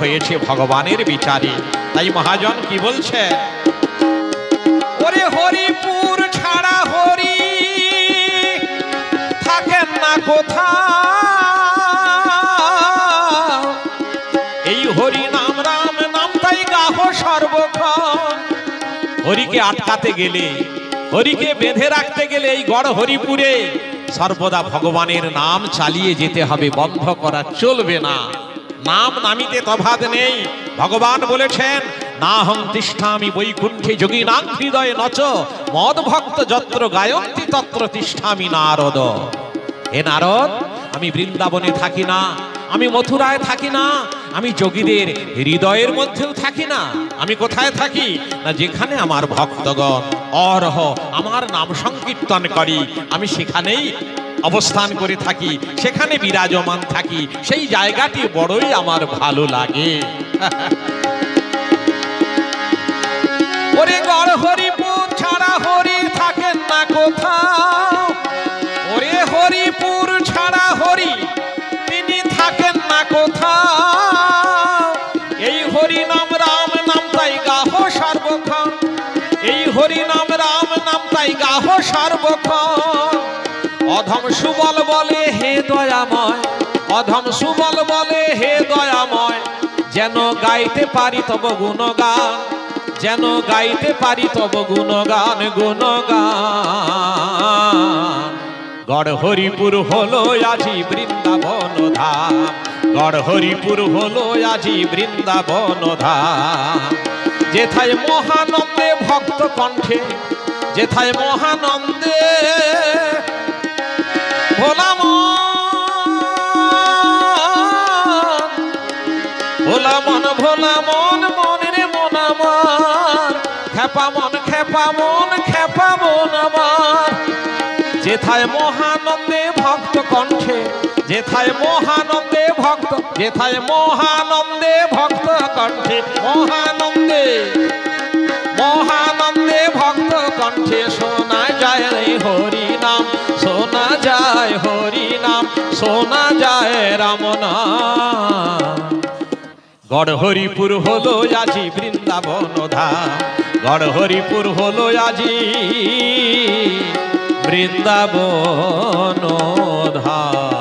হয়েছে ভগবানের বিচারে। তাই মহাজন কি বলছে, ওরে হরিপুর ছাড়া হরি থাকেন না কোথাও, এই হরি নাম রাম নাম তাই গাহ সর্বক্ষণ। হরিকে আটকাতে গেলে, হরিকে বেঁধে রাখতে গেলে এই গড় হরিপুরে সর্বদা ভগবানের নাম চালিয়ে যেতে হবে, বন্ধ করা চলবে না। নাম নামিতে তফাৎ নেই। ভগবান বলেছেন, নাহং তিষ্ঠামি বৈকুণ্ঠে যোগীনাং হৃদয়ে নচ মদ ভক্ত যত্র গায়ন্তি তত্র তিষ্ঠামি নারদ। হে নারদ, আমি বৃন্দাবনে থাকি না, আমি মথুরায় থাকি না, আমি যোগীদের হৃদয়ের মধ্যেও থাকি না। আমি কোথায় থাকি না, যেখানে আমার ভক্তগণ অরহ আমার নাম সংকীর্তন করি, আমি সেখানেই অবস্থান করে থাকি, সেখানে বিরাজমান থাকি। সেই জায়গাটি বড়ই আমার ভালো লাগে। ওরে গড় হরিপুর ছাড়া হরি থাকেন না কোথাও, ওরে হরিপুর ছাড়া হরি তিনি থাকেন না কোথাও। এই হরি নাম রাম নাম তাই গাহ সর্বক্ষণ, এই হরি নাম রাম নাম তাই গাহ সর্বক্ষণ। অধম সুবল বলে হে দয়াময়, অধম সুবল বলে হে দয়াময়, যেন গাইতে পারি তব গুণগান, যেন গাইতে পারি তব গুণগান গুণগান। গড় হরিপুর হলো আজি বৃন্দাবন ধাম, গড় হরিপুর হলো আজি বৃন্দাবন ধাম। যেথায় মহানন্দে ভক্ত কণ্ঠে, যেথায় মহানন্দে ভোলা মন, ভোলা মন মনের মন আমার, খেপা মন খেপা মন খেপা মন আমার। যেথায় মহানন্দে ভক্ত কণ্ঠে, যেথায় মহানন্দে ভক্ত, যেথায় মহানন্দে ভক্ত কণ্ঠে, মহানন্দে মহানন্দে ভক্ত কণ্ঠে শোনা যায় হরি নাম, শোনা যায় হরি নাম, শোনা যায় রাম নাম। গড় হরিপুর হলো আজি বৃন্দাবন ধাম, গড় হরিপুর হলো আজি বৃন্দাবন ধাম।